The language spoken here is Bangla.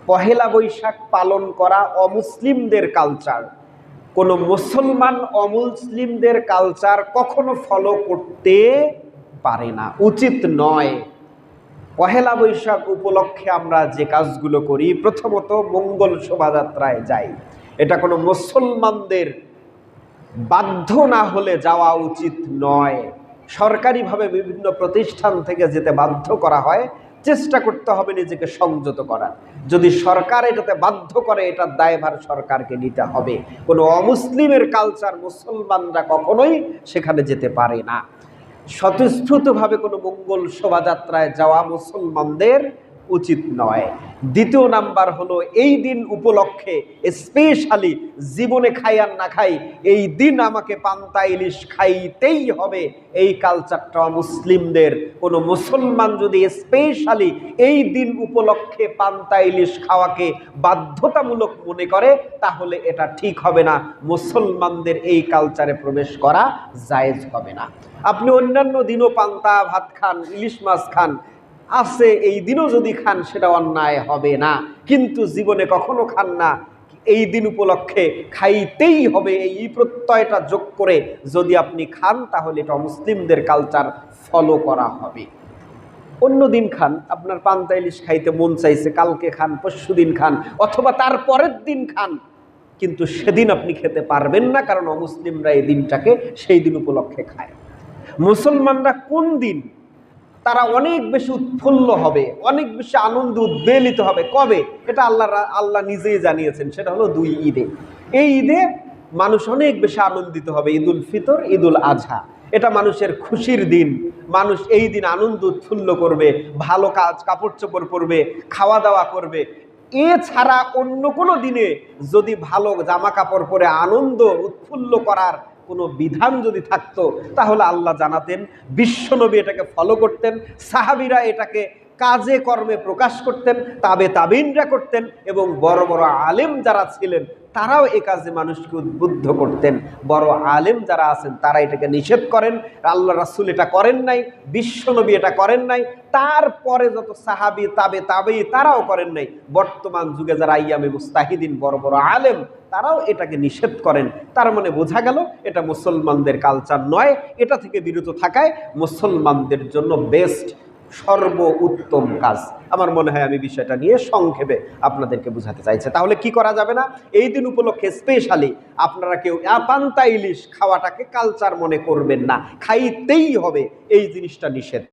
পহেলা বৈশাখ পালন করা অমুসলিমদের কালচার। কোনো মুসলমান অমুসলিমদের কালচার কখনো ফলো করতে পারে না, উচিত নয়। পহেলা বৈশাখ উপলক্ষে আমরা যে কাজগুলো করি, প্রথমত মঙ্গল শোভাযাত্রায় যাই। এটা কোনো মুসলমানদের বাধ্য না হলে যাওয়া উচিত নয়। সরকারিভাবে বিভিন্ন প্রতিষ্ঠান থেকে যেতে বাধ্য করা হয়, চেষ্টা করতে হবে নিজেকে সংযত করার। যদি সরকার এটাতে বাধ্য করে, এটার দায়ভার সরকারকে নিতে হবে। কোনো অমুসলিমের কালচার মুসলমানরা কখনোই সেখানে যেতে পারে না। স্বতঃস্ফূর্তভাবে কোনো মঙ্গল শোভাযাত্রায় যাওয়া মুসলমানদের উচিত নয়। দ্বিতীয় নাম্বার হলো, এই দিন উপলক্ষে স্পেশালি জীবনে খাই আর না খাই, এই দিন আমাকে পান্তা ইলিশ খাইতেই হবে, এই কালচারটা মুসলিমদের। কোনো মুসলমান যদি স্পেশালি এই দিন উপলক্ষে পান্তা ইলিশ খাওয়াকে বাধ্যতামূলক মনে করে, তাহলে এটা ঠিক হবে না। মুসলমানদের এই কালচারে প্রবেশ করা জায়েজ হবে না। আপনি অন্যান্য দিনও পান্তা ভাত খান, ইলিশ মাছ খান, আছে, এই দিনও যদি খান সেটা অন্যায় হবে না। কিন্তু জীবনে কখনো খান না, এই দিন উপলক্ষে খাইতেই হবে, এই প্রত্যয়টা যোগ করে যদি আপনি খান, তাহলে এটা মুসলিমদের কালচার ফলো করা হবে। অন্য দিন খান, আপনার পান্তা ইলিশ খাইতে মন চাইছে, কালকে খান, পরশু দিন খান, অথবা তার পরের দিন খান, কিন্তু সেদিন আপনি খেতে পারবেন না, কারণ অমুসলিমরা এই দিনটাকে সেই দিন উপলক্ষে খায়। মুসলমানরা কোন দিন তারা অনেক বেশি উৎফুল্ল হবে, অনেক বেশি আনন্দ উদ্বেলিত হবে, কবে? এটা আল্লাহ নিজেই জানিয়েছেন, সেটা হলো 2 ঈদে। এই ঈদে মানুষ অনেক বেশি আনন্দিত হবে। ঈদুল ফিতর, ঈদুল আজহা, এটা মানুষের খুশির দিন। মানুষ এই দিন আনন্দ উৎফুল্ল করবে, ভালো কাপড় চোপড় পরবে, খাওয়া দাওয়া করবে। এছাড়া অন্য কোনো দিনে যদি ভালো জামা কাপড় পরে আনন্দ উৎফুল্ল করার কোনো বিধান যদি থাকতো, তাহলে আল্লাহ জানাতেন, বিশ্বনবী এটাকে ফলো করতেন, সাহাবীরা এটাকে কাজে কর্মে প্রকাশ করতেন, তাবিনরা করতেন, এবং বড় বড় আলেম যারা ছিলেন তারাও এ কাজে মানুষকে উদ্বুদ্ধ করতেন। বড় আলেম যারা আছেন তারা এটাকে নিষেধ করেন। আল্লাহ রাসূল এটা করেন নাই, বিশ্বনবী এটা করেন নাই, তারপরে যত সাহাবী তাবেঈ তারাও করেন নাই। বর্তমান যুগে যারা আইয়ামে মুস্তাহিদিন বড় বড় আলেম, তারাও এটাকে নিষেধ করেন। তার মানে বোঝা গেল এটা মুসলমানদের কালচার নয়। এটা থেকে বিরত থাকায় মুসলমানদের জন্য বেস্ট, সর্ব উত্তম কাজ। আমার মনে হয় আমি বিষয়টা নিয়ে সংক্ষেপে আপনাদেরকে বোঝাতে চাইছি। তাহলে কি করা যাবে না? এই দিন উপলক্ষে স্পেশালি আপনারা কেউ পান্তা ইলিশ খাওয়াটাকে কালচার মনে করবেন না, খাইতেই হবে, এই জিনিসটা নিষেধ।